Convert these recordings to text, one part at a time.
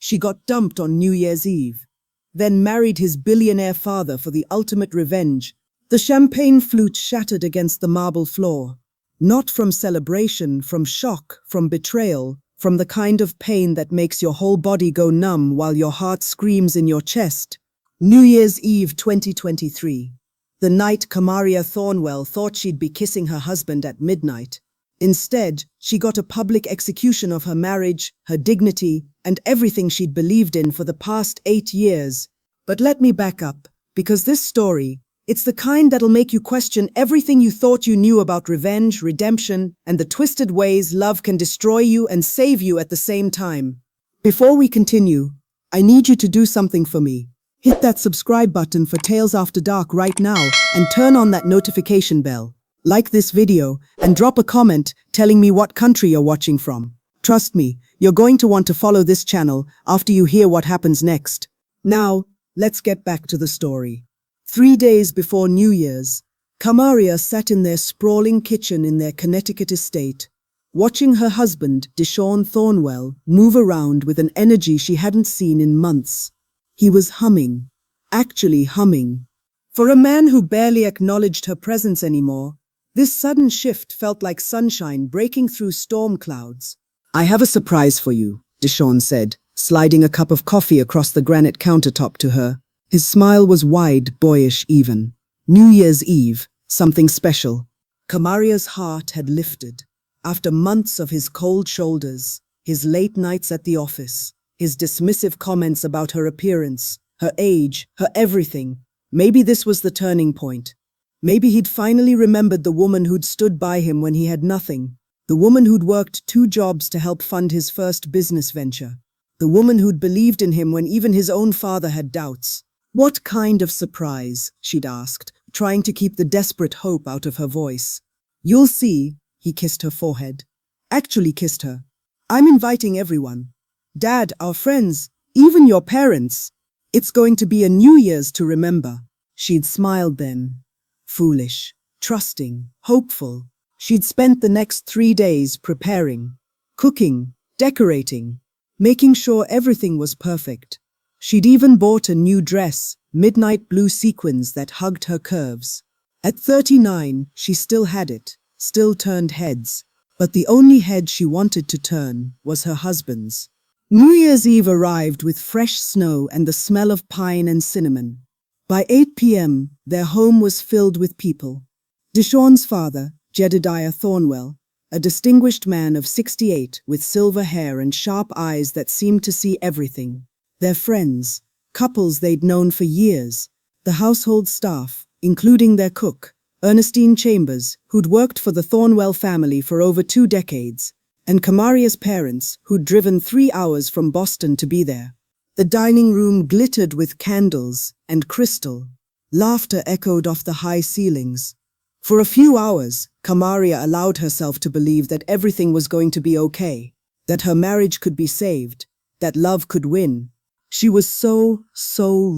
She got dumped on New Year's Eve, then married his billionaire father for the ultimate revenge. The champagne flute shattered against the marble floor. Not from celebration, from shock, from betrayal, from the kind of pain that makes your whole body go numb while your heart screams in your chest. New Year's Eve 2023. The night Kamaria Thornwell thought she'd be kissing her husband at midnight. Instead, she got a public execution of her marriage, her dignity, and everything she'd believed in for the past 8 years. But let me back up, because this story, it's the kind that'll make you question everything you thought you knew about revenge, redemption, and the twisted ways love can destroy you and save you at the same time. Before we continue, I need you to do something for me. Hit that subscribe button for Tales After Dark right now and turn on that notification bell. Like this video and drop a comment telling me what country you're watching from. Trust me, you're going to want to follow this channel after you hear what happens next. Now, let's get back to the story. 3 days before New Year's, Kamaria sat in their sprawling kitchen in their Connecticut estate, watching her husband, Thornwell, move around with an energy she hadn't seen in months. He was humming, actually humming. For a man who barely acknowledged her presence anymore, this sudden shift felt like sunshine breaking through storm clouds. "I have a surprise for you," Deshawn said, sliding a cup of coffee across the granite countertop to her. His smile was wide, boyish even. New Year's Eve, something special. Kamaria's heart had lifted. After months of his cold shoulders, his late nights at the office, his dismissive comments about her appearance, her age, her everything, maybe this was the turning point. Maybe he'd finally remembered the woman who'd stood by him when he had nothing. The woman who'd worked 2 jobs to help fund his first business venture. The woman who'd believed in him when even his own father had doubts. "What kind of surprise?" she'd asked, trying to keep the desperate hope out of her voice. "You'll see," he kissed her forehead. Actually kissed her. "I'm inviting everyone. Dad, our friends, even your parents. It's going to be a New Year's to remember." She'd smiled then. Foolish, trusting, hopeful. She'd spent the next 3 days preparing, cooking, decorating, making sure everything was perfect. She'd even bought a new dress, midnight blue sequins that hugged her curves. At 39, she still had it, still turned heads. But the only head she wanted to turn was her husband's. New Year's Eve arrived with fresh snow and the smell of pine and cinnamon. By 8 p.m., their home was filled with people. Deshawn's father, Jedediah Thornwell, a distinguished man of 68 with silver hair and sharp eyes that seemed to see everything. Their friends, couples they'd known for years, the household staff, including their cook, Ernestine Chambers, who'd worked for the Thornwell family for over 2 decades, and Kamaria's parents, who'd driven 3 hours from Boston to be there. The dining room glittered with candles and crystal. Laughter echoed off the high ceilings. For a few hours, Kamaria allowed herself to believe that everything was going to be okay, that her marriage could be saved, that love could win. She was so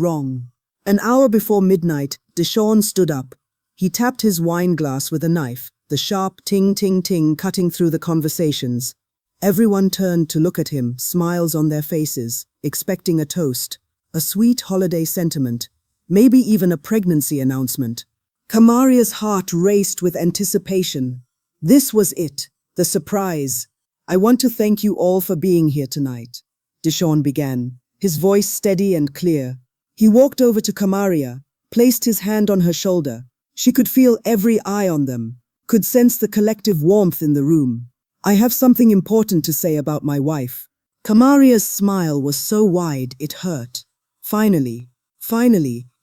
wrong. An hour before midnight, Deshawn stood up. He tapped his wine glass with a knife, the sharp ting-ting-ting cutting through the conversations. Everyone turned to look at him, smiles on their faces, expecting a toast, a sweet holiday sentiment, maybe even a pregnancy announcement. Kamaria's heart raced with anticipation. This was it, the surprise. "I want to thank you all for being here tonight," Deshawn began, his voice steady and clear. He walked over to Kamaria, placed his hand on her shoulder. She could feel every eye on them, could sense the collective warmth in the room. "I have something important to say about my wife." Kamaria's smile was so wide it hurt. Finally,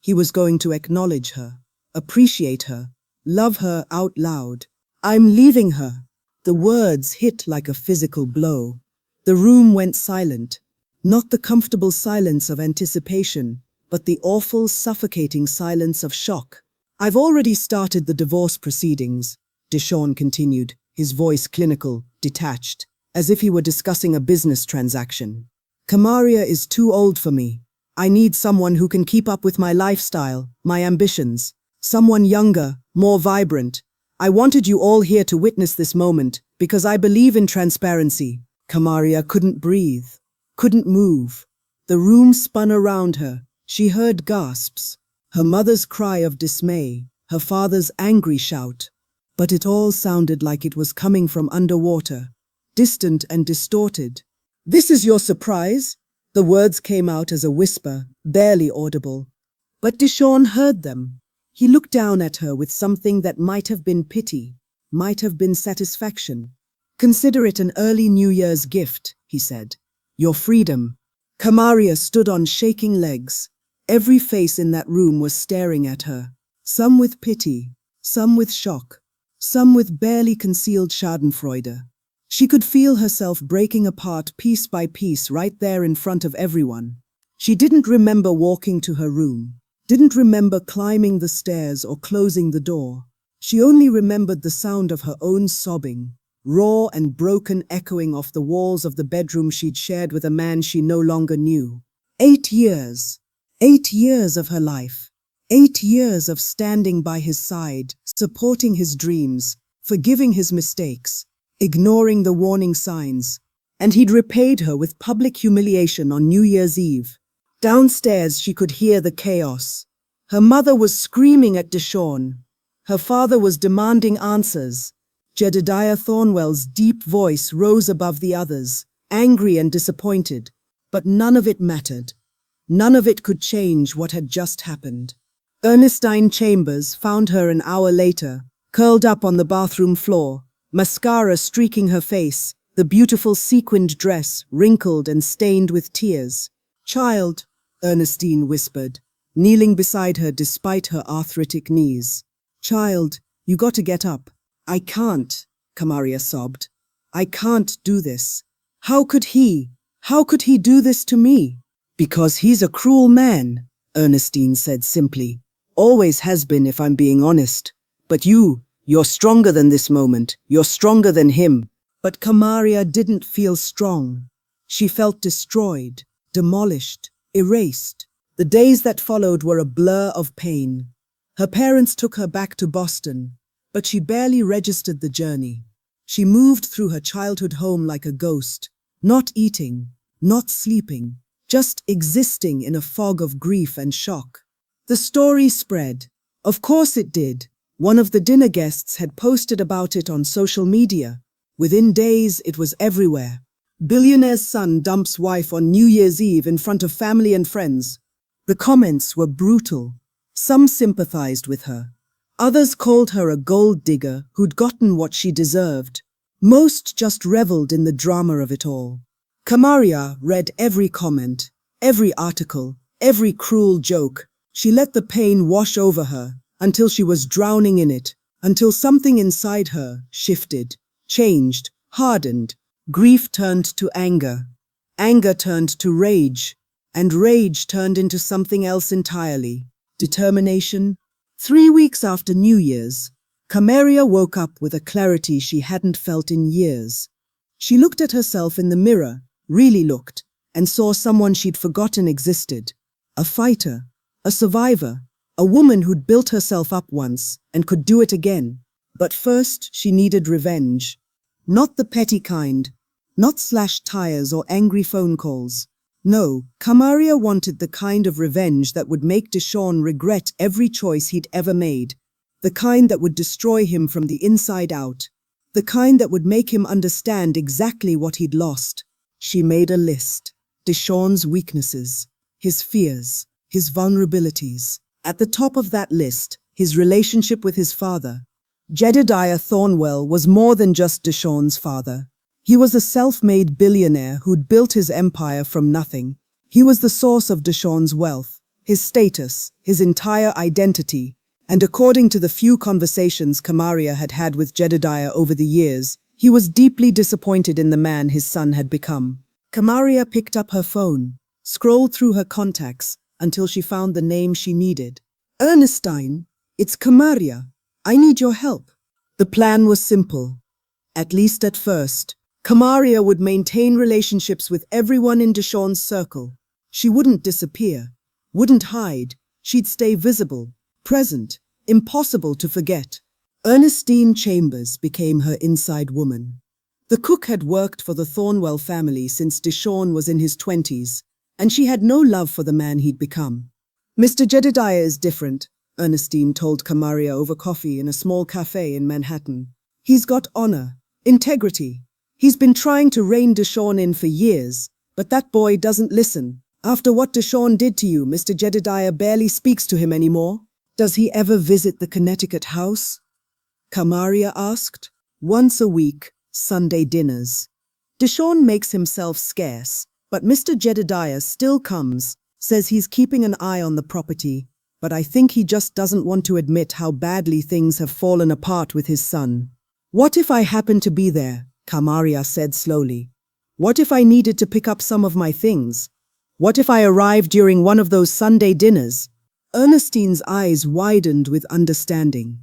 he was going to acknowledge her, appreciate her, love her out loud. "I'm leaving her." The words hit like a physical blow. The room went silent. Not the comfortable silence of anticipation, but the awful, suffocating silence of shock. "I've already started the divorce proceedings," Deshawn continued, his voice clinical, detached, as if he were discussing a business transaction. "Kamaria is too old for me. I need someone who can keep up with my lifestyle, my ambitions. Someone younger, more vibrant. I wanted you all here to witness this moment, because I believe in transparency." Kamaria couldn't breathe, couldn't move. The room spun around her. She heard gasps, her mother's cry of dismay, her father's angry shout. But it all sounded like it was coming from underwater, distant and distorted. "This is your surprise?" The words came out as a whisper, barely audible. But Deshaun heard them. He looked down at her with something that might have been pity, might have been satisfaction. "Consider it an early New Year's gift," he said. "Your freedom." Kamaria stood on shaking legs. Every face in that room was staring at her, some with pity, some with shock, some with barely concealed schadenfreude. She could feel herself breaking apart piece by piece right there in front of everyone. She didn't remember walking to her room, didn't remember climbing the stairs or closing the door. She only remembered the sound of her own sobbing, raw and broken, echoing off the walls of the bedroom she'd shared with a man she no longer knew. 8 years. 8 years of her life. 8 years of standing by his side, supporting his dreams, forgiving his mistakes, ignoring the warning signs. And he'd repaid her with public humiliation on New Year's Eve. Downstairs she could hear the chaos. Her mother was screaming at Deshaun. Her father was demanding answers. Jedediah Thornwell's deep voice rose above the others, angry and disappointed. But none of it mattered. None of it could change what had just happened. Ernestine Chambers found her an hour later, curled up on the bathroom floor, mascara streaking her face, the beautiful sequined dress wrinkled and stained with tears. "Child," Ernestine whispered, kneeling beside her despite her arthritic knees. "Child, you got to get up." "I can't," Kamaria sobbed. "I can't do this. How could he do this to me?" "Because he's a cruel man," Ernestine said simply. "Always has been, if I'm being honest. But you're stronger than this moment. You're stronger than him." But Kamaria didn't feel strong. She felt destroyed, demolished, erased. The days that followed were a blur of pain. Her parents took her back to Boston, but she barely registered the journey. She moved through her childhood home like a ghost, not eating, not sleeping, just existing in a fog of grief and shock. The story spread. Of course it did. One of the dinner guests had posted about it on social media. Within days, it was everywhere. Billionaire's son dumps wife on New Year's Eve in front of family and friends. The comments were brutal. Some sympathized with her. Others called her a gold digger who'd gotten what she deserved. Most just reveled in the drama of it all. Kamaria read every comment, every article, every cruel joke. She let the pain wash over her until she was drowning in it, until something inside her shifted, changed, hardened. Grief turned to anger. Anger turned to rage. And rage turned into something else entirely. Determination. 3 weeks after New Year's, Kamaria woke up with a clarity she hadn't felt in years. She looked at herself in the mirror, really looked, and saw someone she'd forgotten existed. A fighter, a survivor, a woman who'd built herself up once and could do it again. But first, she needed revenge. Not the petty kind, not slashed tires or angry phone calls. No, Kamaria wanted the kind of revenge that would make Deshaun regret every choice he'd ever made. The kind that would destroy him from the inside out. The kind that would make him understand exactly what he'd lost. She made a list. Deshaun's weaknesses, his fears, his vulnerabilities. At the top of that list, his relationship with his father. Jedediah Thornwell was more than just Deshaun's father. He was a self-made billionaire who'd built his empire from nothing. He was the source of Deshaun's wealth, his status, his entire identity. And according to the few conversations Kamaria had had with Jedediah over the years, he was deeply disappointed in the man his son had become. Kamaria picked up her phone, scrolled through her contacts until she found the name she needed. "Ernestine, it's Kamaria. I need your help." The plan was simple. At least at first. Kamaria would maintain relationships with everyone in Deshaun's circle. She wouldn't disappear, wouldn't hide. She'd stay visible, present, impossible to forget. Ernestine Chambers became her inside woman. The cook had worked for the Thornwell family since Deshaun was in his 20s, and she had no love for the man he'd become. Mr. Jedediah is different, Ernestine told Kamaria over coffee in a small cafe in Manhattan. He's got honor, integrity. He's been trying to rein Deshawn in for years, but that boy doesn't listen. After what Deshawn did to you, Mr. Jedediah barely speaks to him anymore. Does he ever visit the Connecticut house? Kamaria asked. Once a week, Sunday dinners. Deshawn makes himself scarce, but Mr. Jedediah still comes, says he's keeping an eye on the property, but I think he just doesn't want to admit how badly things have fallen apart with his son. What if I happened to be there? Kamaria said slowly. What if I needed to pick up some of my things? What if I arrived during one of those Sunday dinners? Ernestine's eyes widened with understanding.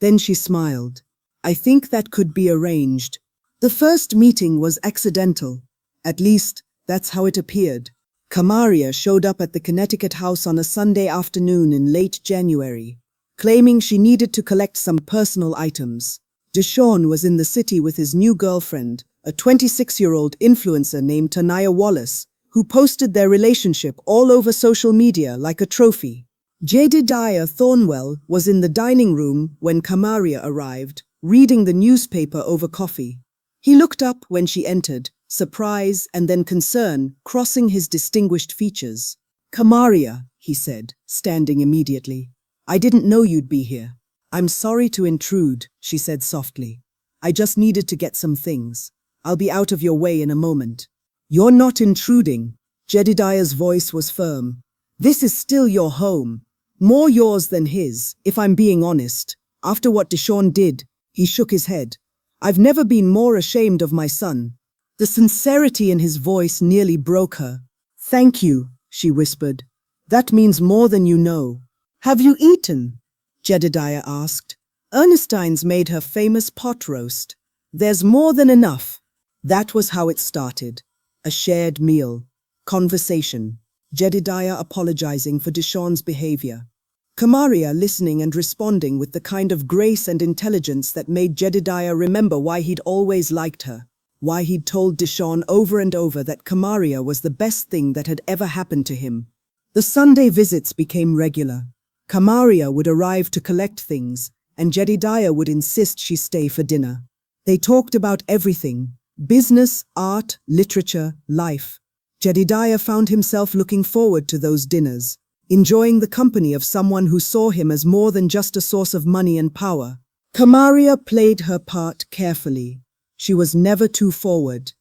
Then she smiled. I think that could be arranged. The first meeting was accidental. At least, that's how it appeared. Kamaria showed up at the Connecticut house on a Sunday afternoon in late January, claiming she needed to collect some personal items. Deshawn was in the city with his new girlfriend, a 26-year-old influencer named Tanaya Wallace, who posted their relationship all over social media like a trophy. Jedediah Thornwell was in the dining room when Kamaria arrived, reading the newspaper over coffee. He looked up when she entered, surprise and then concern crossing his distinguished features. Kamaria, he said, standing immediately. I didn't know you'd be here. I'm sorry to intrude, she said softly. I just needed to get some things. I'll be out of your way in a moment. You're not intruding. Jedediah's voice was firm. This is still your home. More yours than his, if I'm being honest. After what Deshawn did, he shook his head. I've never been more ashamed of my son. The sincerity in his voice nearly broke her. Thank you, she whispered. That means more than you know. Have you eaten? Jedediah asked. Ernestine's made her famous pot roast. There's more than enough. That was how it started. A shared meal. Conversation. Jedediah apologizing for Deshawn's behavior. Kamaria listening and responding with the kind of grace and intelligence that made Jedediah remember why he'd always liked her. Why he'd told Deshawn over and over that Kamaria was the best thing that had ever happened to him. The Sunday visits became regular. Kamaria would arrive to collect things, and Jedediah would insist she stay for dinner. They talked about everything: business, art, literature, life. Jedediah found himself looking forward to those dinners, enjoying the company of someone who saw him as more than just a source of money and power. Kamaria played her part carefully. She was never too forward,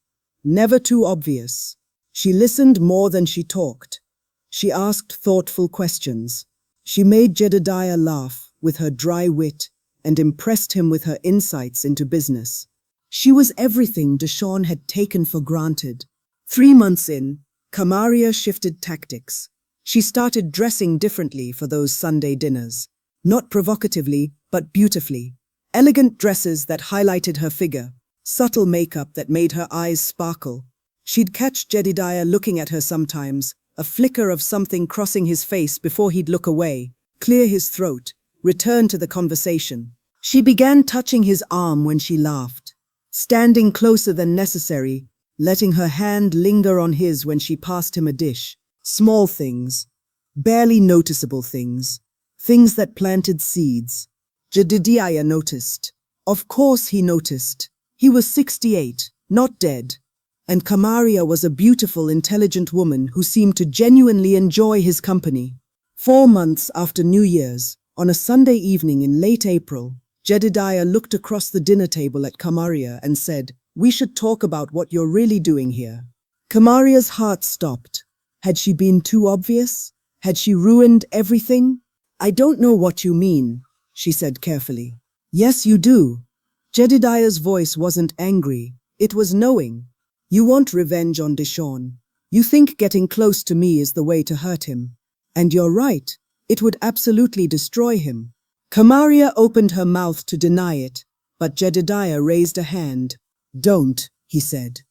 never too obvious. She listened more than she talked. She asked thoughtful questions. She made Jedediah laugh with her dry wit and impressed him with her insights into business. She was everything Deshawn had taken for granted. 3 months in, Kamaria shifted tactics. She started dressing differently for those Sunday dinners. Not provocatively, but beautifully. Elegant dresses that highlighted her figure. Subtle makeup that made her eyes sparkle. She'd catch Jedediah looking at her sometimes, a flicker of something crossing his face before he'd look away, clear his throat, return to the conversation. She began touching his arm when she laughed, standing closer than necessary, letting her hand linger on his when she passed him a dish. Small things, barely noticeable things, things that planted seeds. Jedediah noticed. Of course he noticed. He was 68, not dead. And Kamaria was a beautiful, intelligent woman who seemed to genuinely enjoy his company. 4 months after New Year's, on a Sunday evening in late April, Jedediah looked across the dinner table at Kamaria and said, "We should talk about what you're really doing here." Kamaria's heart stopped. Had she been too obvious? Had she ruined everything? "I don't know what you mean," she said carefully. "Yes, you do." Jedediah's voice wasn't angry, it was knowing. "You want revenge on Deshawn. You think getting close to me is the way to hurt him. And you're right, it would absolutely destroy him." Kamaria opened her mouth to deny it, but Jedediah raised a hand. "Don't," he said.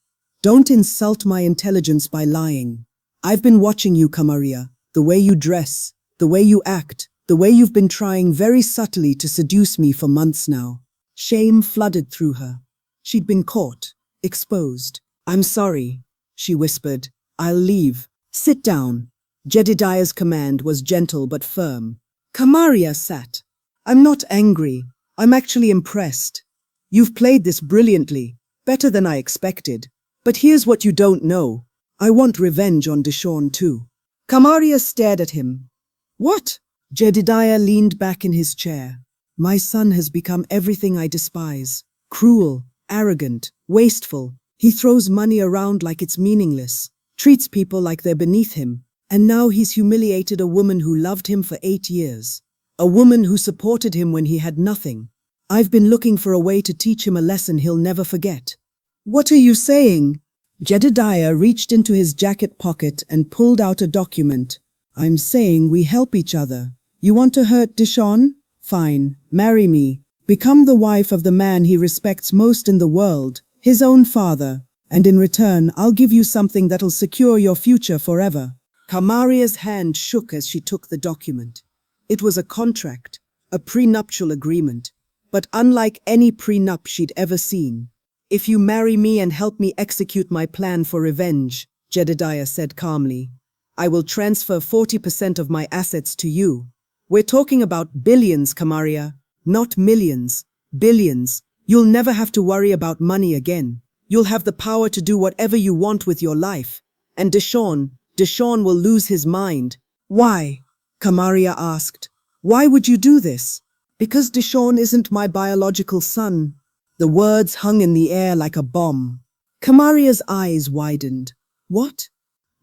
"Don't insult my intelligence by lying. I've been watching you, Kamaria, the way you dress, the way you act, the way you've been trying very subtly to seduce me for months now." Shame flooded through her. She'd been caught, exposed. "I'm sorry," she whispered. "I'll leave." Sit down. Jedediah's command was gentle but firm. Kamaria sat. I'm not angry. I'm actually impressed. You've played this brilliantly, better than I expected. But here's what you don't know. I want revenge on Deshawn too. Kamaria stared at him. What? Jedediah leaned back in his chair. My son has become everything I despise. Cruel, arrogant, wasteful. He throws money around like it's meaningless, treats people like they're beneath him. And now he's humiliated a woman who loved him for 8 years. A woman who supported him when he had nothing. I've been looking for a way to teach him a lesson he'll never forget. What are you saying? Jedediah reached into his jacket pocket and pulled out a document. I'm saying we help each other. You want to hurt Deshawn? Fine, marry me. Become the wife of the man he respects most in the world, his own father. And in return, I'll give you something that'll secure your future forever. Kamaria's hand shook as she took the document. It was a contract, a prenuptial agreement, but unlike any prenup she'd ever seen. If you marry me and help me execute my plan for revenge, Jedediah said calmly, I will transfer 40% of my assets to you. We're talking about billions, Kamaria, not millions, billions. You'll never have to worry about money again. You'll have the power to do whatever you want with your life. And Deshawn will lose his mind. Why? Kamaria asked. Why would you do this? Because Deshawn isn't my biological son. The words hung in the air like a bomb. Kamaria's eyes widened. What?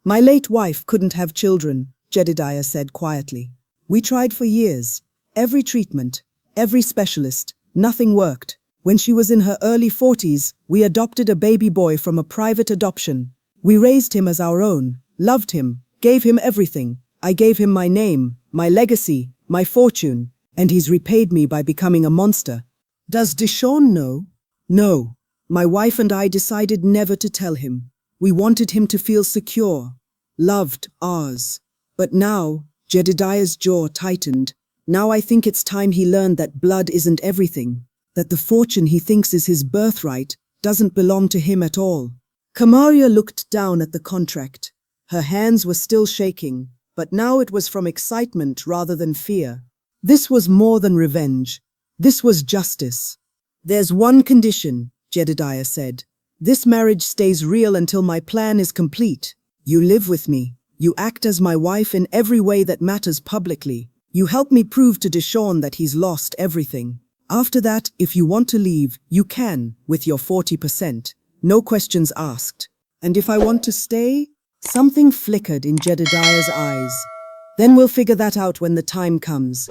My late wife couldn't have children, Jedediah said quietly. We tried for years. Every treatment, every specialist, nothing worked. When she was in her early 40s, we adopted a baby boy from a private adoption. We raised him as our own, loved him, gave him everything. I gave him my name, my legacy, my fortune, and he's repaid me by becoming a monster. Does Deshawn know? No. My wife and I decided never to tell him. We wanted him to feel secure, loved, ours. But now, Jedediah's jaw tightened. Now I think it's time he learned that blood isn't everything, that the fortune he thinks is his birthright doesn't belong to him at all. Kamaria looked down at the contract. Her hands were still shaking, but now it was from excitement rather than fear. This was more than revenge. This was justice. There's one condition, Jedediah said. This marriage stays real until my plan is complete. You live with me. You act as my wife in every way that matters publicly. You help me prove to Deshawn that he's lost everything. After that, if you want to leave, you can, with your 40%. No questions asked. And if I want to stay? Something flickered in Jedediah's eyes. Then we'll figure that out when the time comes.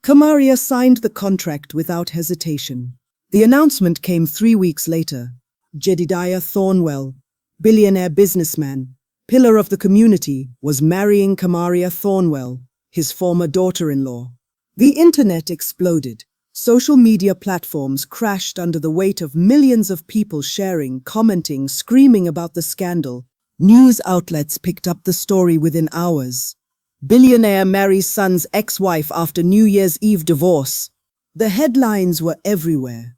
Kamaria signed the contract without hesitation. The announcement came 3 weeks later. Kamaria Thornwell, billionaire businessman, pillar of the community, was marrying Kamaria Thornwell, his former daughter-in-law. The internet exploded. Social media platforms crashed under the weight of millions of people sharing, commenting, screaming about the scandal. News outlets picked up the story within hours. Billionaire marries son's ex-wife after New Year's Eve divorce. The headlines were everywhere.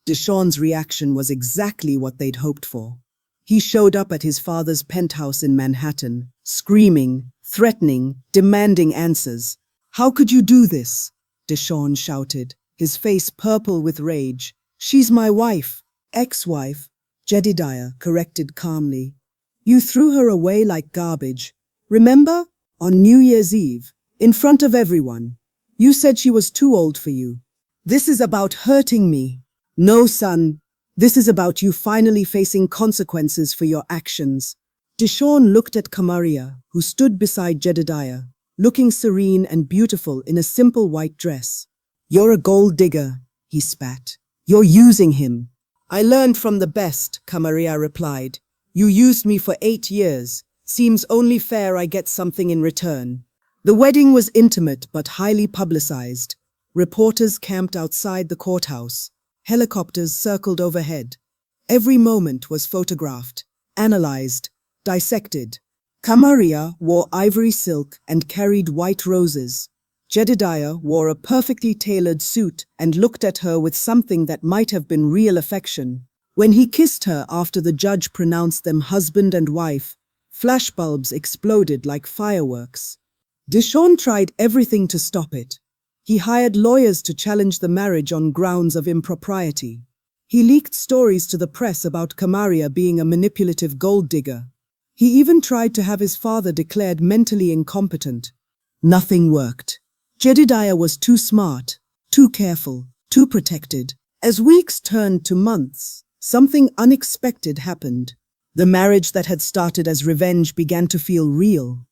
Deshawn's reaction was exactly what they'd hoped for. He showed up at his father's penthouse in Manhattan, screaming, threatening, demanding answers. How could you do this? Deshawn shouted, his face purple with rage. She's my wife, ex-wife, Jedediah corrected calmly. You threw her away like garbage. Remember? On New Year's Eve, in front of everyone. You said she was too old for you. This is about hurting me. No, son. This is about you finally facing consequences for your actions. Deshawn looked at Kamaria, who stood beside Jedediah, looking serene and beautiful in a simple white dress. You're a gold digger, he spat. You're using him. I learned from the best, Kamaria replied. You used me for 8 years. Seems only fair I get something in return. The wedding was intimate but highly publicized. Reporters camped outside the courthouse. Helicopters circled overhead. Every moment was photographed, analyzed, dissected. Kamaria wore ivory silk and carried white roses. Jedediah wore a perfectly tailored suit and looked at her with something that might have been real affection. When he kissed her after the judge pronounced them husband and wife, Flashbulbs exploded like fireworks. Deshawn tried everything to stop it. He hired lawyers to challenge the marriage on grounds of impropriety. He leaked stories to the press about Kamaria being a manipulative gold digger. He even tried to have his father declared mentally incompetent. Nothing worked. Jedediah was too smart, too careful, too protected. As weeks turned to months, something unexpected happened. The marriage that had started as revenge began to feel real.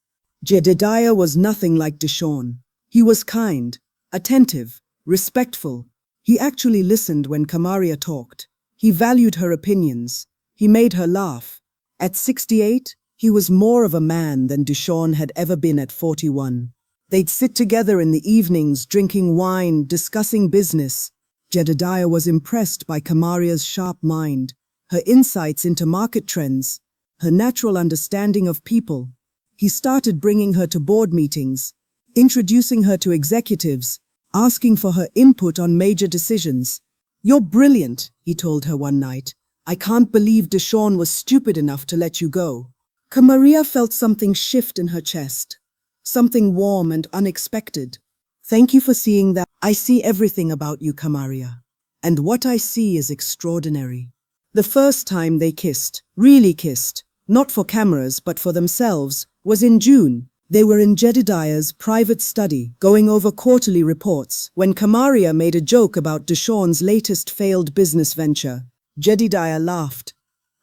Jedediah was nothing like Deshawn. He was kind, attentive, respectful. He actually listened when Kamaria talked. He valued her opinions. He made her laugh. At 68, he was more of a man than Deshawn had ever been at 41. They'd sit together in the evenings, drinking wine, discussing business. Jedediah was impressed by Kamaria's sharp mind, her insights into market trends, her natural understanding of people. He started bringing her to board meetings, introducing her to executives, asking for her input on major decisions. "You're brilliant," he told her one night. "I can't believe Deshawn was stupid enough to let you go." Kamaria felt something shift in her chest, something warm and unexpected. "Thank you for seeing that. I see everything about you, Kamaria. And what I see is extraordinary." The first time they kissed, really kissed, not for cameras but for themselves, was in June. They were in Jedediah's private study, going over quarterly reports, when Kamaria made a joke about Deshawn's latest failed business venture. Jedediah laughed.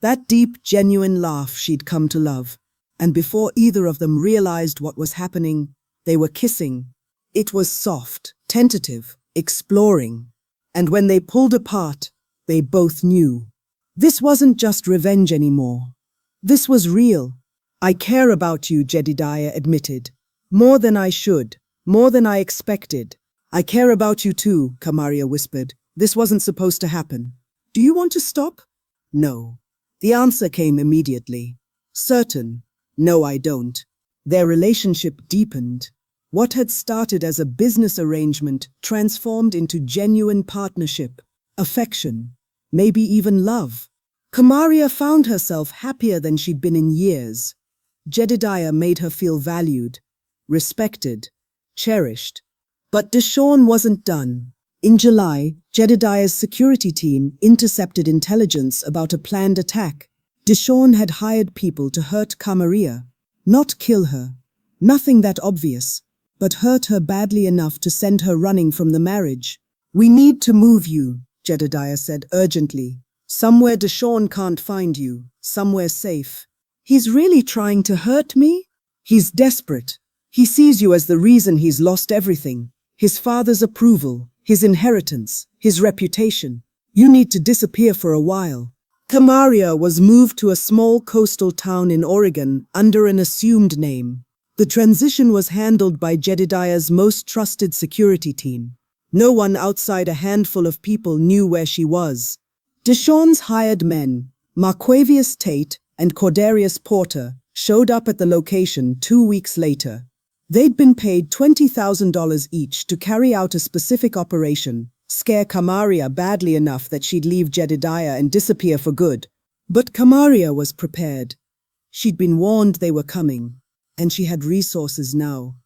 That deep, genuine laugh she'd come to love. And before either of them realized what was happening, they were kissing. It was soft, tentative, exploring. And when they pulled apart, they both knew. This wasn't just revenge anymore. This was real. "I care about you," Jedediah admitted. "More than I should, more than I expected." "I care about you too," Kamaria whispered. "This wasn't supposed to happen." "Do you want to stop?" "No." The answer came immediately. "Certain. No, I don't." Their relationship deepened. What had started as a business arrangement transformed into genuine partnership, affection, maybe even love. Kamaria found herself happier than she'd been in years. Jedediah made her feel valued, respected, cherished. But Deshawn wasn't done. In July, Jedediah's security team intercepted intelligence about a planned attack. Deshawn had hired people to hurt Kamaria, not kill her. Nothing that obvious, but hurt her badly enough to send her running from the marriage. "We need to move you," Jedediah said urgently. "Somewhere Deshawn can't find you, somewhere safe." "He's really trying to hurt me?" "He's desperate. He sees you as the reason he's lost everything. His father's approval, his inheritance, his reputation. You need to disappear for a while." Kamaria was moved to a small coastal town in Oregon under an assumed name. The transition was handled by Jedediah's most trusted security team. No one outside a handful of people knew where she was. Deshawn's hired men, Marquavius Tate and Cordarius Porter, showed up at the location 2 weeks later. They'd been paid $20,000 each to carry out a specific operation, scare Kamaria badly enough that she'd leave Jedediah and disappear for good. But Kamaria was prepared. She'd been warned they were coming, and she had resources now.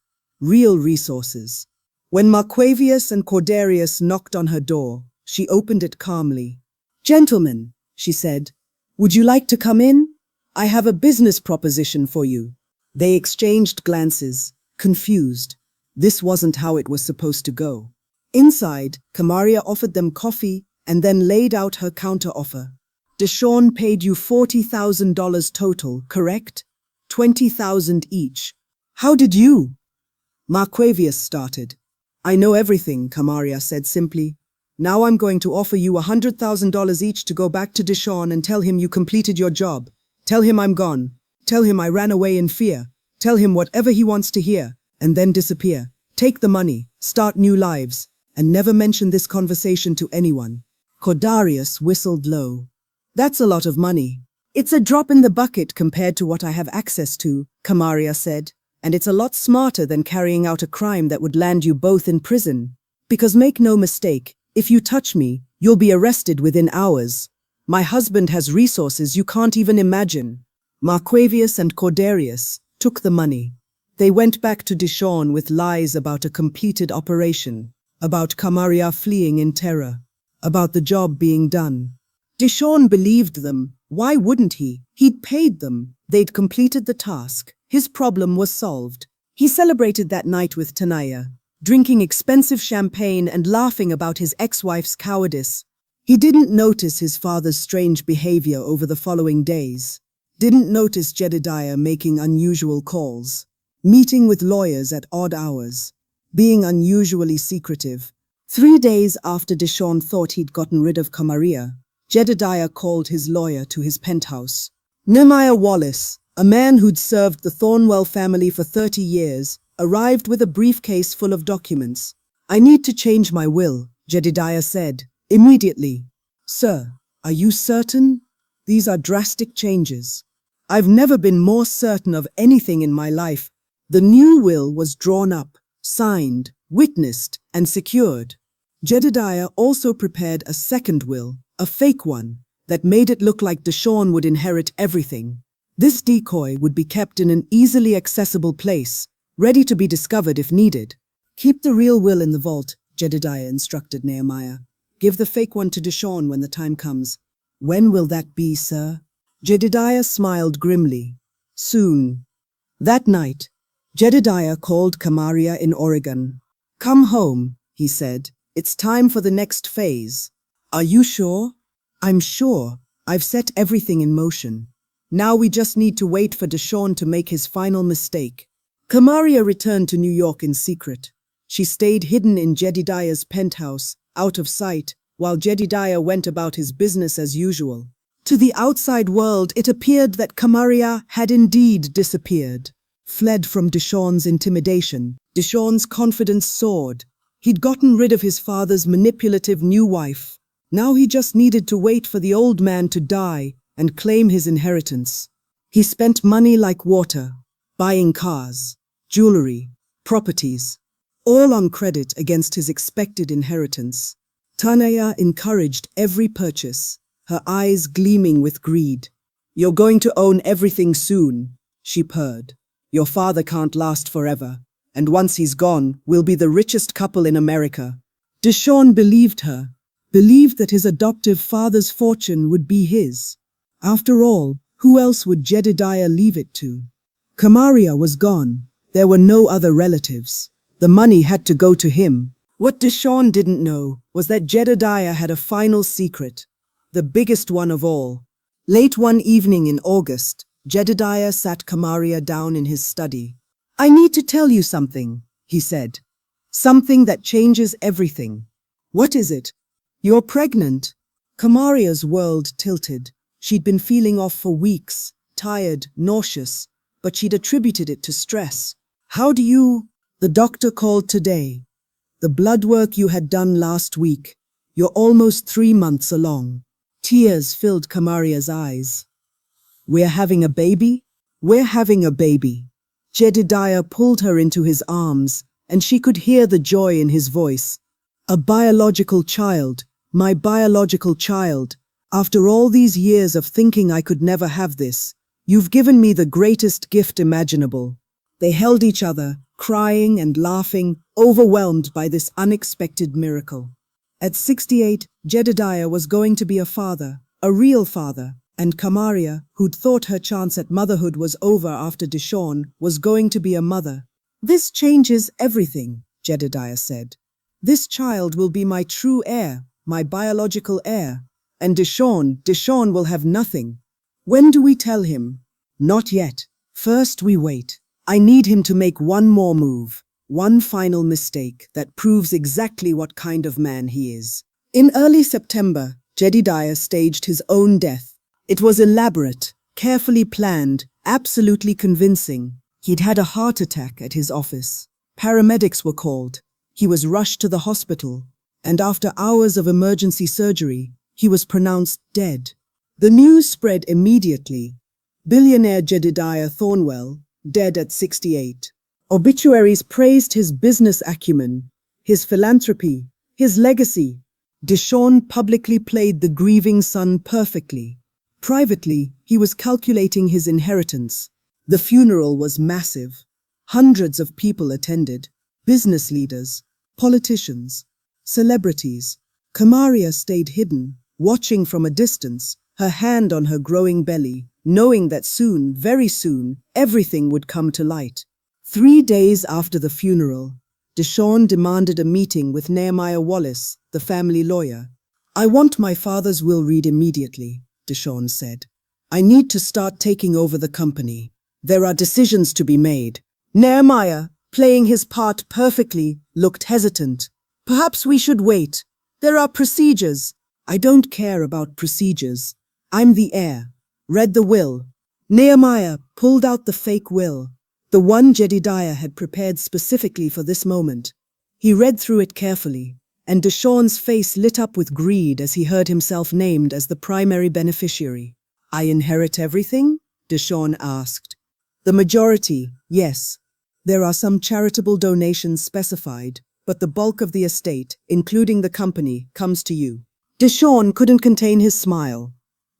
Real resources. When Marquavius and Cordarius knocked on her door, she opened it calmly. "Gentlemen," she said, "would you like to come in? I have a business proposition for you." They exchanged glances, confused. This wasn't how it was supposed to go. Inside, Kamaria offered them coffee and then laid out her counteroffer. "Deshawn paid you $40,000 total, correct? 20,000 each. How did you?" Marquavius started. "I know everything," Kamaria said simply. "Now I'm going to offer you $100,000 each to go back to Deshawn and tell him you completed your job. Tell him I'm gone. Tell him I ran away in fear. Tell him whatever he wants to hear, and then disappear. Take the money, start new lives, and never mention this conversation to anyone." Cordarius whistled low. "That's a lot of money." "It's a drop in the bucket compared to what I have access to," Kamaria said. "And it's a lot smarter than carrying out a crime that would land you both in prison. Because make no mistake, if you touch me, you'll be arrested within hours. My husband has resources you can't even imagine." Marquavius and Cordarius took the money. They went back to Dishon with lies about a completed operation, about Kamaria fleeing in terror, about the job being done. Dishon believed them. Why wouldn't he? He'd paid them. They'd completed the task. His problem was solved. He celebrated that night with Tanaya, drinking expensive champagne and laughing about his ex-wife's cowardice. He didn't notice his father's strange behavior over the following days. Didn't notice Jedediah making unusual calls, meeting with lawyers at odd hours, being unusually secretive. 3 days after Dishon thought he'd gotten rid of Kamaria, Jedediah called his lawyer to his penthouse. Nehemiah Wallace, a man who'd served the Thornwell family for 30 years, arrived with a briefcase full of documents. "I need to change my will," Jedediah said, immediately. "Sir, are you certain? These are drastic changes." "I've never been more certain of anything in my life." The new will was drawn up, signed, witnessed, and secured. Jedediah also prepared a second will, a fake one, that made it look like Dishon would inherit everything. This decoy would be kept in an easily accessible place, ready to be discovered if needed. "Keep the real will in the vault," Jedediah instructed Nehemiah. "Give the fake one to Dishon when the time comes." "When will that be, sir?" Jedediah smiled grimly. "Soon." That night, Jedediah called Kamaria in Oregon. "Come home," he said. "It's time for the next phase." "Are you sure?" "I'm sure. I've set everything in motion. Now we just need to wait for Dishon to make his final mistake." Kamaria returned to New York in secret. She stayed hidden in Jedediah's penthouse, out of sight, while Jedediah went about his business as usual. To the outside world, it appeared that Kamaria had indeed disappeared, fled from Dishon's intimidation. Dishon's confidence soared. He'd gotten rid of his father's manipulative new wife. Now he just needed to wait for the old man to die and claim his inheritance. He spent money like water, buying cars, jewelry, properties, all on credit against his expected inheritance. Tanaya encouraged every purchase, her eyes gleaming with greed. "You're going to own everything soon," she purred. "Your father can't last forever, and once he's gone, we'll be the richest couple in America." Dishon believed her, believed that his adoptive father's fortune would be his. After all, who else would Jedediah leave it to? Kamaria was gone. There were no other relatives. The money had to go to him. What Dishon didn't know was that Jedediah had a final secret, the biggest one of all. Late one evening in August, Jedediah sat Kamaria down in his study. "I need to tell you something," he said. "Something that changes everything." "What is it?" "You're pregnant." Kamaria's world tilted. She'd been feeling off for weeks, tired, nauseous, but she'd attributed it to stress. "How do you—" "The doctor called today. The blood work you had done last week. You're almost 3 months along." Tears filled Kamaria's eyes. "We're having a baby?" "We're having a baby." Jedediah pulled her into his arms, and she could hear the joy in his voice. "A biological child, my biological child. After all these years of thinking I could never have this, you've given me the greatest gift imaginable." They held each other, crying and laughing, overwhelmed by this unexpected miracle. At 68, Jedediah was going to be a father, a real father, and Kamaria, who'd thought her chance at motherhood was over after Dishon, was going to be a mother. "This changes everything," Jedediah said. "This child will be my true heir, my biological heir. And Dishon will have nothing." "When do we tell him?" "Not yet. First we wait. I need him to make one more move, one final mistake that proves exactly what kind of man he is." In early September, Jedediah staged his own death. It was elaborate, carefully planned, absolutely convincing. He'd had a heart attack at his office. Paramedics were called. He was rushed to the hospital, and after hours of emergency surgery, he was pronounced dead. The news spread immediately. Billionaire Kamaria Thornwell, dead at 68. Obituaries praised his business acumen, his philanthropy, his legacy. Dishon publicly played the grieving son perfectly. Privately, he was calculating his inheritance. The funeral was massive. Hundreds of people attended. Business leaders, politicians, celebrities. Kamaria stayed hidden, watching from a distance, her hand on her growing belly, knowing that soon, very soon, everything would come to light. 3 days after the funeral, Deshawn demanded a meeting with Nehemiah Wallace, the family lawyer. "I want my father's will read immediately," Deshawn said. "I need to start taking over the company. There are decisions to be made." Nehemiah, playing his part perfectly, looked hesitant. "Perhaps we should wait. There are procedures." "I don't care about procedures. I'm the heir." "Read the will." Nehemiah pulled out the fake will, the one Jedediah had prepared specifically for this moment. He read through it carefully, and Deshawn's face lit up with greed as he heard himself named as the primary beneficiary. "I inherit everything?" Deshawn asked. "The majority, yes. There are some charitable donations specified, but the bulk of the estate, including the company, comes to you." Deshawn couldn't contain his smile.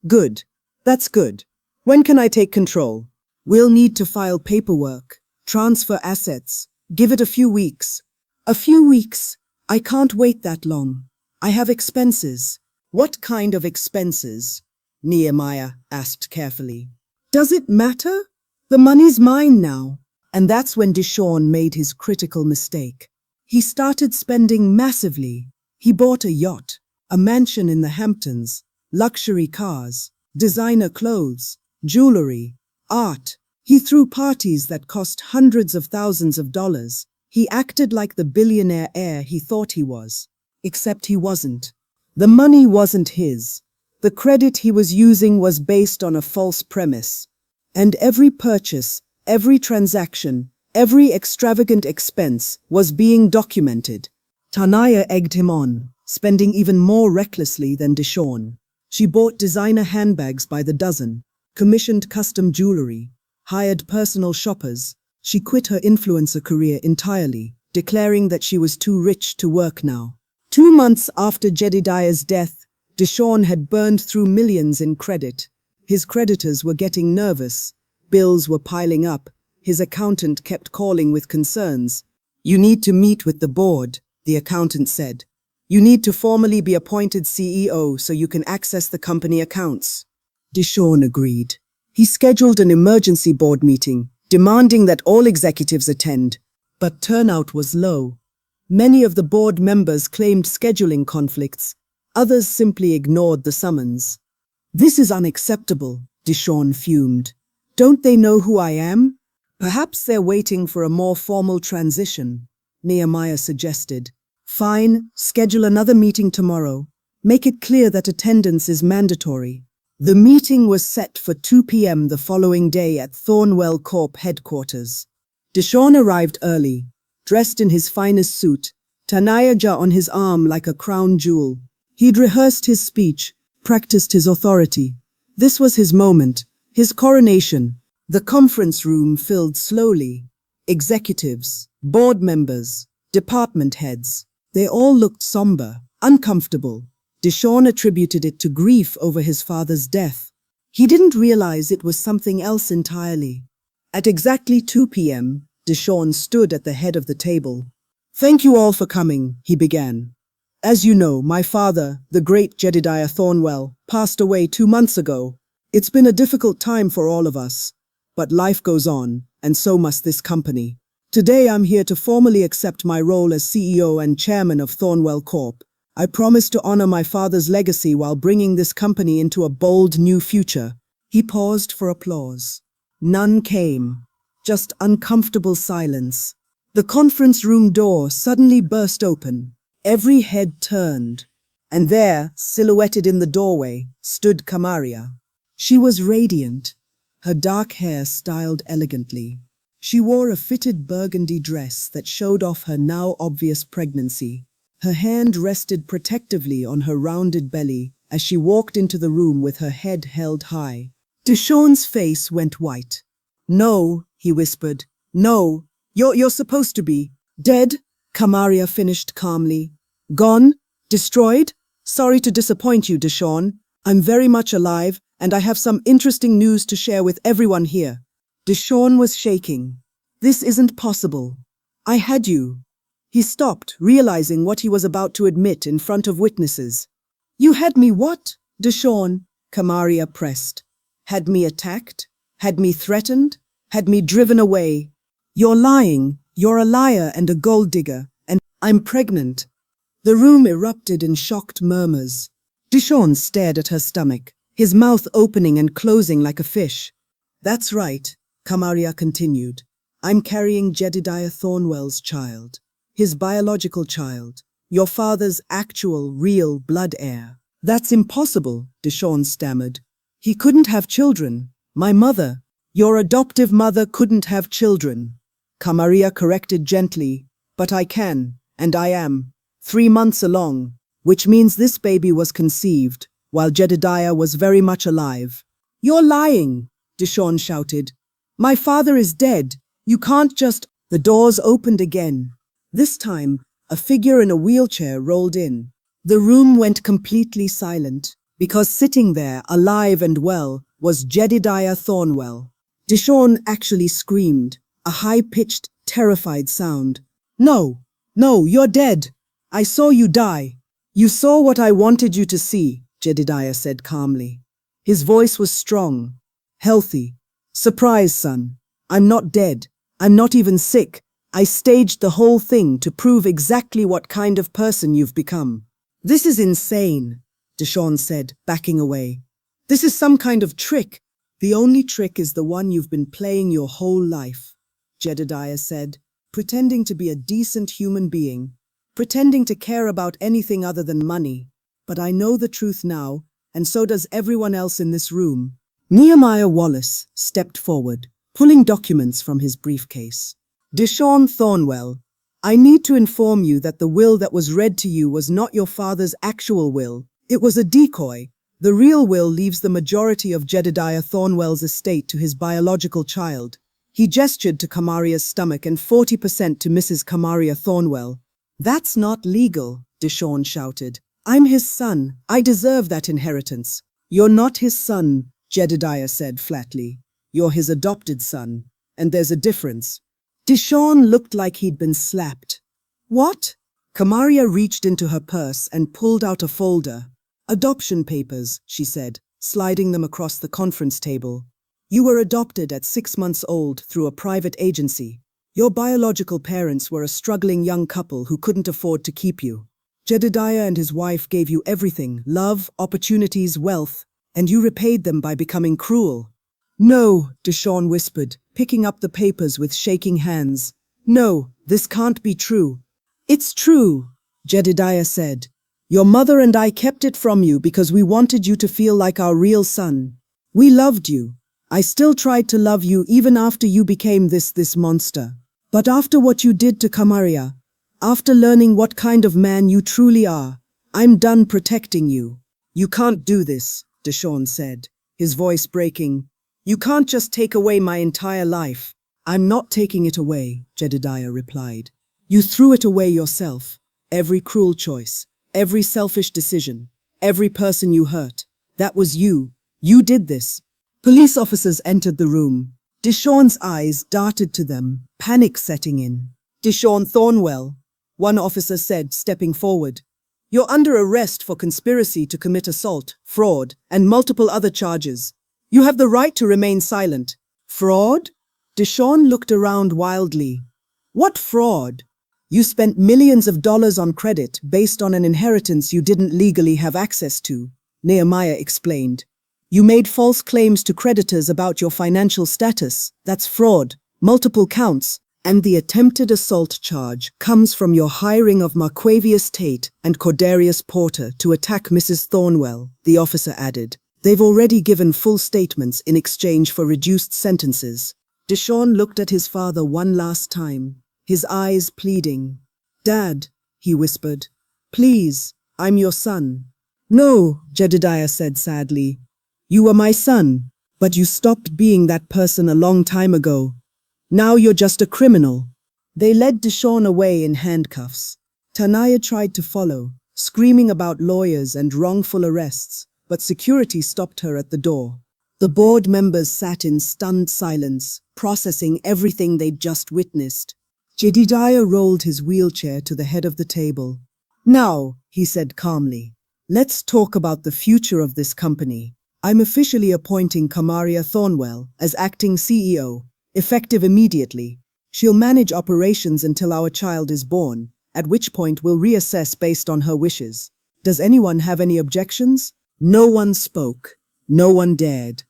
"Good. That's good. When can I take control?" "We'll need to file paperwork, transfer assets. Give it a few weeks." "A few weeks? I can't wait that long. I have expenses." "What kind of expenses?" Nehemiah asked carefully. "Does it matter? The money's mine now." And that's when Deshawn made his critical mistake. He started spending massively. He bought a yacht, a mansion in the Hamptons, luxury cars, designer clothes, jewelry, art. He threw parties that cost hundreds of thousands of dollars. He acted like the billionaire heir he thought he was. Except he wasn't. The money wasn't his. The credit he was using was based on a false premise. And every purchase, every transaction, every extravagant expense was being documented. Tanaya egged him on, spending even more recklessly than Deshawn. She bought designer handbags by the dozen, commissioned custom jewelry, hired personal shoppers. She quit her influencer career entirely, declaring that she was too rich to work now. 2 months after Jedediah's death, Deshawn had burned through millions in credit. His creditors were getting nervous. Bills were piling up. His accountant kept calling with concerns. "You need to meet with the board," the accountant said. "You need to formally be appointed CEO so you can access the company accounts." Deshawn agreed. He scheduled an emergency board meeting, demanding that all executives attend, but turnout was low. Many of the board members claimed scheduling conflicts. Others simply ignored the summons. "This is unacceptable," Deshawn fumed. "Don't they know who I am?" "Perhaps they're waiting for a more formal transition," Nehemiah suggested. "Fine, schedule another meeting tomorrow. Make it clear that attendance is mandatory." The meeting was set for 2 p.m. the following day at Thornwell Corp headquarters. Deshawn arrived early, dressed in his finest suit, Tanaya on his arm like a crown jewel. He'd rehearsed his speech, practiced his authority. This was his moment, his coronation. The conference room filled slowly. Executives, board members, department heads. They all looked somber, uncomfortable. Deshawn attributed it to grief over his father's death. He didn't realize it was something else entirely. At exactly 2 p.m., Deshawn stood at the head of the table. "Thank you all for coming," he began. "As you know, my father, the great Jedediah Thornwell, passed away 2 months ago. It's been a difficult time for all of us. But life goes on, and so must this company. Today I'm here to formally accept my role as CEO and chairman of Thornwell Corp. I promise to honor my father's legacy while bringing this company into a bold new future." He paused for applause. None came, just uncomfortable silence. The conference room door suddenly burst open. Every head turned, and there, silhouetted in the doorway, stood Kamaria. She was radiant, her dark hair styled elegantly. She wore a fitted burgundy dress that showed off her now obvious pregnancy. Her hand rested protectively on her rounded belly as she walked into the room with her head held high. Deshawn's face went white. "No," he whispered. "No, you're supposed to be dead," Kamaria finished calmly. "Gone? Destroyed? Sorry to disappoint you, Deshawn. I'm very much alive, and I have some interesting news to share with everyone here. Deshawn was shaking. This isn't possible. I had you. He stopped, realizing what he was about to admit in front of witnesses. You had me what? Deshawn, Kamaria pressed. Had me attacked? Had me threatened? Had me driven away? You're lying. You're a liar and a gold digger, and I'm pregnant. The room erupted in shocked murmurs. Deshawn stared at her stomach, his mouth opening and closing like a fish. That's right, Kamaria continued. I'm carrying Jedediah Thornwell's child, his biological child, your father's actual, real blood heir. That's impossible, Deshawn stammered. He couldn't have children. My mother, your adoptive mother couldn't have children. Kamaria corrected gently, but I can, and I am, 3 months along, which means this baby was conceived, while Jedediah was very much alive. You're lying, Deshawn shouted. My father is dead. You can't just… The doors opened again. This time, a figure in a wheelchair rolled in. The room went completely silent, because sitting there, alive and well, was Jedediah Thornwell. Deshawn actually screamed, a high-pitched, terrified sound. No, you're dead. I saw you die. You saw what I wanted you to see, Jedediah said calmly. His voice was strong, healthy. Surprise, son. I'm not dead. I'm not even sick. I staged the whole thing to prove exactly what kind of person you've become. This is insane, Deshawn said, backing away. This is some kind of trick. The only trick is the one you've been playing your whole life, Jedediah said, pretending to be a decent human being, pretending to care about anything other than money. But I know the truth now, and so does everyone else in this room. Nehemiah Wallace stepped forward, pulling documents from his briefcase. Deshawn Thornwell, I need to inform you that the will that was read to you was not your father's actual will. It was a decoy. The real will leaves the majority of Jedediah Thornwell's estate to his biological child. He gestured to Kamaria's stomach and 40% to Mrs. Kamaria Thornwell. That's not legal, Deshawn shouted. I'm his son. I deserve that inheritance. You're not his son, Jedediah said flatly. You're his adopted son, and there's a difference. Deshawn looked like he'd been slapped. What? Kamaria reached into her purse and pulled out a folder. Adoption papers, she said, sliding them across the conference table. You were adopted at 6 months old through a private agency. Your biological parents were a struggling young couple who couldn't afford to keep you. Jedediah and his wife gave you everything, love, opportunities, wealth, and you repaid them by becoming cruel. No, Deshawn whispered, picking up the papers with shaking hands. No, this can't be true. It's true, Jedediah said. Your mother and I kept it from you because we wanted you to feel like our real son. We loved you. I still tried to love you even after you became this monster. But after what you did to Kamaria, after learning what kind of man you truly are, I'm done protecting you. You can't do this, Deshawn said, his voice breaking. You can't just take away my entire life. I'm not taking it away, Jedediah replied. You threw it away yourself. Every cruel choice, every selfish decision, every person you hurt. That was you. You did this. Police officers entered the room. Deshawn's eyes darted to them, panic setting in. Deshawn Thornwell, one officer said, stepping forward. You're under arrest for conspiracy to commit assault, fraud, and multiple other charges. You have the right to remain silent. Fraud? Deshawn looked around wildly. What fraud? You spent millions of dollars on credit based on an inheritance you didn't legally have access to, Nehemiah explained. You made false claims to creditors about your financial status. That's fraud, multiple counts, and the attempted assault charge comes from your hiring of Marquavius Tate and Cordarius Porter to attack Mrs. Thornwell, the officer added. They've already given full statements in exchange for reduced sentences. Deshawn looked at his father one last time, his eyes pleading. Dad, he whispered, please, I'm your son. No, Jedediah said sadly. You were my son, but you stopped being that person a long time ago. Now you're just a criminal. They led Deshawn away in handcuffs. Tanaya tried to follow, screaming about lawyers and wrongful arrests, but security stopped her at the door. The board members sat in stunned silence, processing everything they'd just witnessed. Jedediah rolled his wheelchair to the head of the table. "Now," he said calmly, "let's talk about the future of this company. I'm officially appointing Kamaria Thornwell as acting CEO, effective immediately. She'll manage operations until our child is born, at which point we'll reassess based on her wishes. Does anyone have any objections?" No one spoke. No one dared.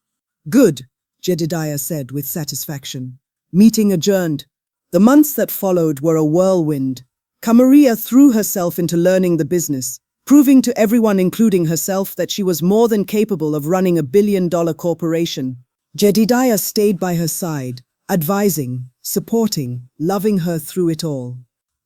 "Good," Jedediah said with satisfaction. Meeting adjourned. The months that followed were a whirlwind. Kamaria threw herself into learning the business, proving to everyone, including herself, that she was more than capable of running $1 billion corporation. Jedediah stayed by her side, advising, supporting, loving her through it all.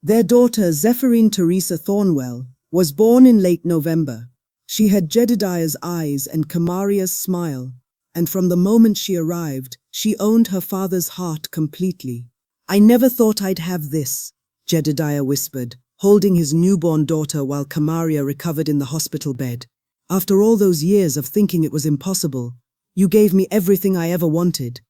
Their daughter, Zephyrine Teresa Thornwell, was born in late November. She had Jedediah's eyes and Kamaria's smile, and from the moment she arrived, she owned her father's heart completely. "I never thought I'd have this," Jedediah whispered, holding his newborn daughter while Kamaria recovered in the hospital bed. "After all those years of thinking it was impossible, you gave me everything I ever wanted."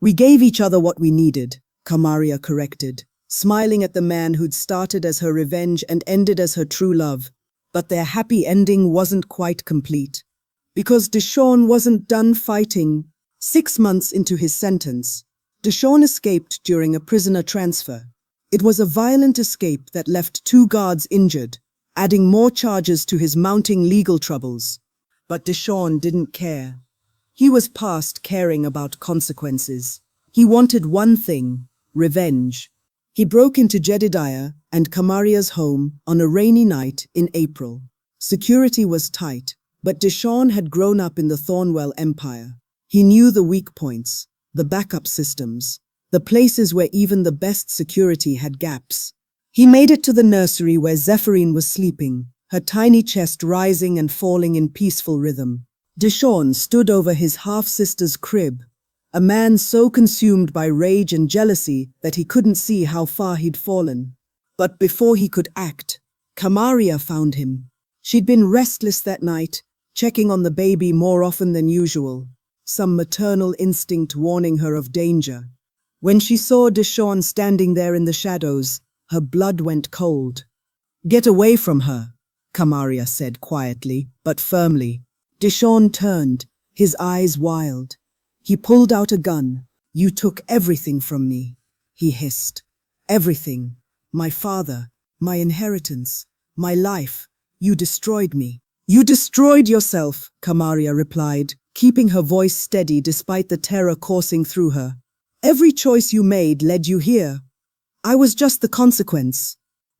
"We gave each other what we needed," Kamaria corrected, smiling at the man who'd started as her revenge and ended as her true love. But their happy ending wasn't quite complete. Because Deshawn wasn't done fighting. 6 months into his sentence, Deshawn escaped during a prisoner transfer. It was a violent escape that left 2 guards injured, adding more charges to his mounting legal troubles. But Deshawn didn't care. He was past caring about consequences. He wanted one thing: revenge. He broke into Jedediah and Kamaria's home on a rainy night in April. Security was tight, but Deshawn had grown up in the Thornwell empire. He knew the weak points, the backup systems, the places where even the best security had gaps. He made it to the nursery where Zephyrine was sleeping, her tiny chest rising and falling in peaceful rhythm. Deshawn stood over his half-sister's crib, a man so consumed by rage and jealousy that he couldn't see how far he'd fallen. But before he could act, Kamaria found him. She'd been restless that night, checking on the baby more often than usual, some maternal instinct warning her of danger. When she saw Deshawn standing there in the shadows, her blood went cold. "Get away from her," Kamaria said quietly, but firmly. Deshawn turned, his eyes wild. He pulled out a gun. "You took everything from me," he hissed. "Everything. My father, my inheritance, my life. You destroyed me." "You destroyed yourself," Kamaria replied, keeping her voice steady despite the terror coursing through her. "Every choice you made led you here. I was just the consequence."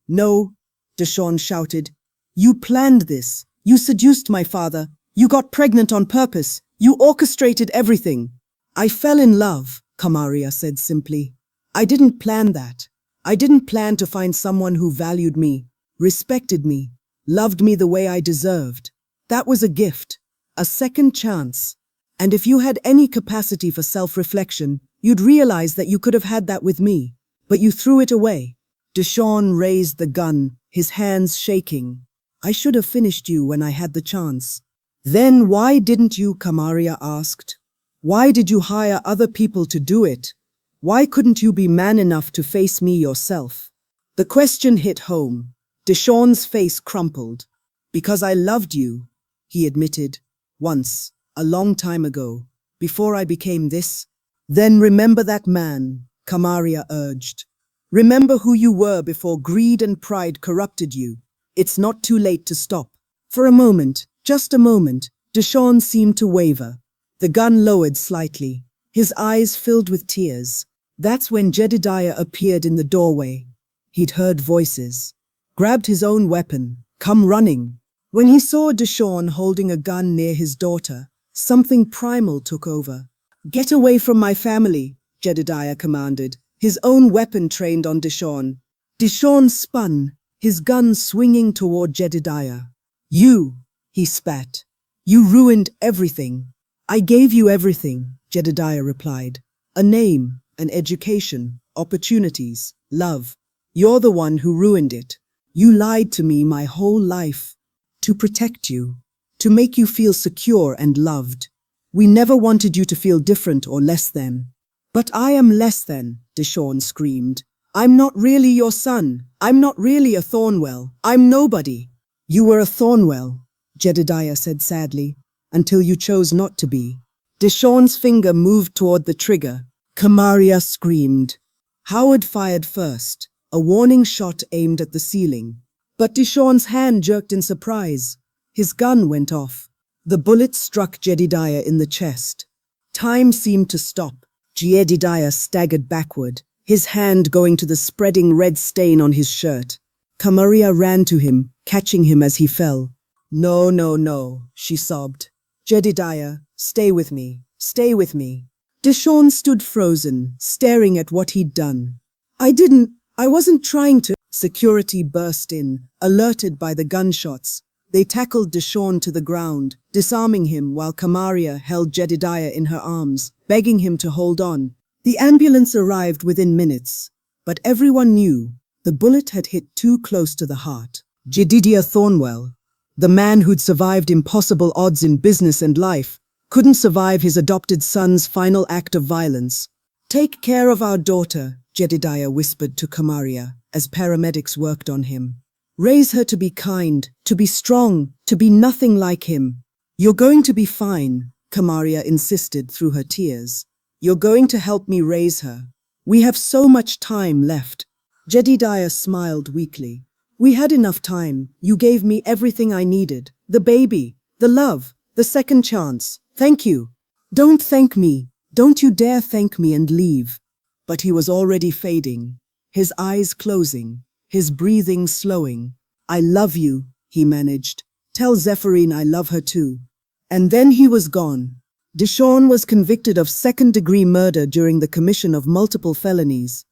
"No," Deshawn shouted. "You planned this. You seduced my father. You got pregnant on purpose. You orchestrated everything." "I fell in love," Kamaria said simply. "I didn't plan that. I didn't plan to find someone who valued me, respected me, loved me the way I deserved. That was a gift, a second chance. And if you had any capacity for self-reflection, you'd realize that you could have had that with me. But you threw it away." Deshawn raised the gun, his hands shaking. "I should have finished you when I had the chance." "Then why didn't you?" Kamaria asked. "Why did you hire other people to do it? Why couldn't you be man enough to face me yourself?" The question hit home. Deshawn's face crumpled. "Because I loved you," he admitted. "Once, a long time ago, before I became this." "Then remember that man," Kamaria urged. "Remember who you were before greed and pride corrupted you. It's not too late to stop." For a moment, just a moment, Deshawn seemed to waver. The gun lowered slightly, his eyes filled with tears. That's when Jedediah appeared in the doorway. He'd heard voices, grabbed his own weapon, come running. When he saw Deshawn holding a gun near his daughter, something primal took over. "Get away from my family," Jedediah commanded, his own weapon trained on Deshawn. Deshawn spun, his gun swinging toward Jedediah. "You," he spat. "You ruined everything." "I gave you everything," Jedediah replied. "A name, an education, opportunities, love. You're the one who ruined it. You lied to me my whole life. To protect you, to make you feel secure and loved. We never wanted you to feel different or less than. But I am less than, Deshawn screamed. I'm not really your son. I'm not really a Thornwell. I'm nobody. You were a Thornwell, Jedediah said sadly, until you chose not to be. Deshawn's finger moved toward the trigger. Kamaria screamed. Howard fired first, a warning shot aimed at the ceiling. But Deshawn's hand jerked in surprise. His gun went off. The bullet struck Jedediah in the chest. Time seemed to stop. Jedediah staggered backward, his hand going to the spreading red stain on his shirt. Kamaria ran to him, catching him as he fell. No, no, no, she sobbed. Jedediah, stay with me. Stay with me. Deshawn stood frozen, staring at what he'd done. I wasn't trying to. Security burst in, alerted by the gunshots. They tackled Deshawn to the ground, disarming him while Kamaria held Jedediah in her arms, begging him to hold on. The ambulance arrived within minutes, but everyone knew the bullet had hit too close to the heart. Jedediah Thornwell, the man who'd survived impossible odds in business and life, couldn't survive his adopted son's final act of violence. Take care of our daughter, Jedediah whispered to Kamaria as paramedics worked on him. Raise her to be kind, to be strong, to be nothing like him. You're going to be fine, Kamaria insisted through her tears. You're going to help me raise her. We have so much time left. Jedediah smiled weakly. We had enough time. You gave me everything I needed. The baby, the love, the second chance. Thank you. Don't thank me. Don't you dare thank me and leave. But he was already fading, his eyes closing, his breathing slowing. I love you, he managed. Tell Zephyrin I love her too. And then he was gone. Deshawn was convicted of second-degree murder during the commission of multiple felonies.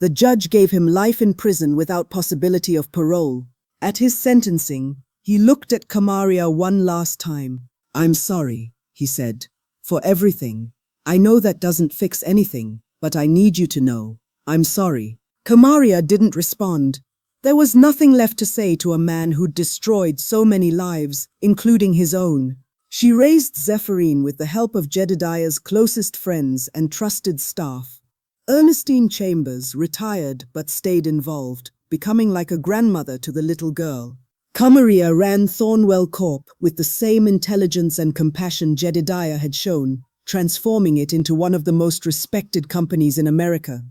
The judge gave him life in prison without possibility of parole. At his sentencing, he looked at Kamaria one last time. I'm sorry, he said, for everything. I know that doesn't fix anything, but I need you to know. I'm sorry. Kamaria didn't respond. There was nothing left to say to a man who'd destroyed so many lives, including his own. She raised Zephyrin with the help of Jedediah's closest friends and trusted staff. Ernestine Chambers retired but stayed involved, becoming like a grandmother to the little girl. Kamaria ran Thornwell Corp with the same intelligence and compassion Jedediah had shown, transforming it into one of the most respected companies in America.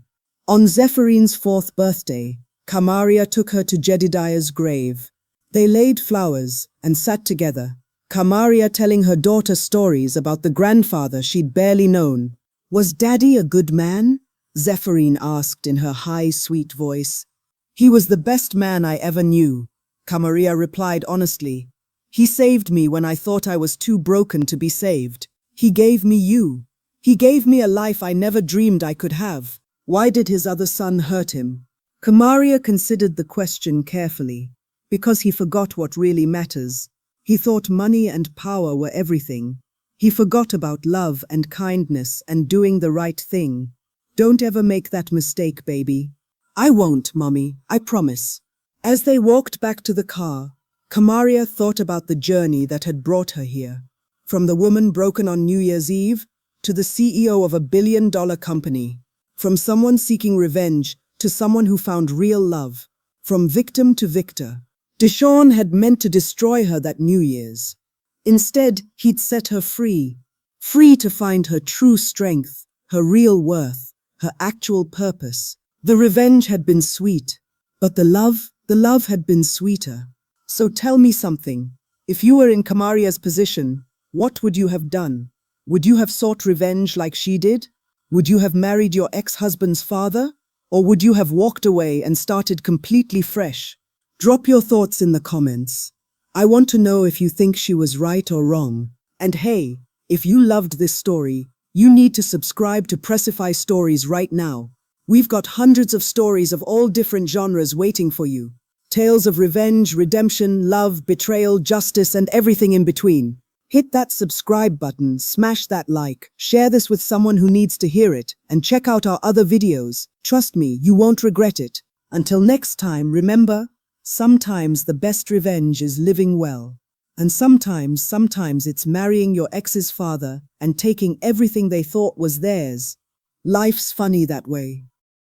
On Zephyrin's 4th birthday, Kamaria took her to Jedediah's grave. They laid flowers and sat together, Kamaria telling her daughter stories about the grandfather she'd barely known. Was Daddy a good man? Zephyrin asked in her high, sweet voice. He was the best man I ever knew, Kamaria replied honestly. He saved me when I thought I was too broken to be saved. He gave me you. He gave me a life I never dreamed I could have. Why did his other son hurt him? Kamaria considered the question carefully, because he forgot what really matters. He thought money and power were everything. He forgot about love and kindness and doing the right thing. Don't ever make that mistake, baby. I won't, Mommy, I promise. As they walked back to the car, Kamaria thought about the journey that had brought her here. From the woman broken on New Year's Eve to the CEO of a billion-dollar company. From someone seeking revenge to someone who found real love. From victim to victor. Deshawn had meant to destroy her that New Year's. Instead, he'd set her free. Free to find her true strength, her real worth, her actual purpose. The revenge had been sweet, but the love had been sweeter. So tell me something. If you were in Kamaria's position, what would you have done? Would you have sought revenge like she did? Would you have married your ex-husband's father? Or would you have walked away and started completely fresh? Drop your thoughts in the comments. I want to know if you think she was right or wrong. And hey, if you loved this story, you need to subscribe to Pressify Stories right now. We've got hundreds of stories of all different genres waiting for you. Tales of revenge, redemption, love, betrayal, justice, and everything in between. Hit that subscribe button, smash that like, share this with someone who needs to hear it, and check out our other videos. Trust me, you won't regret it. Until next time, remember, sometimes the best revenge is living well. And sometimes it's marrying your ex's father and taking everything they thought was theirs. Life's funny that way.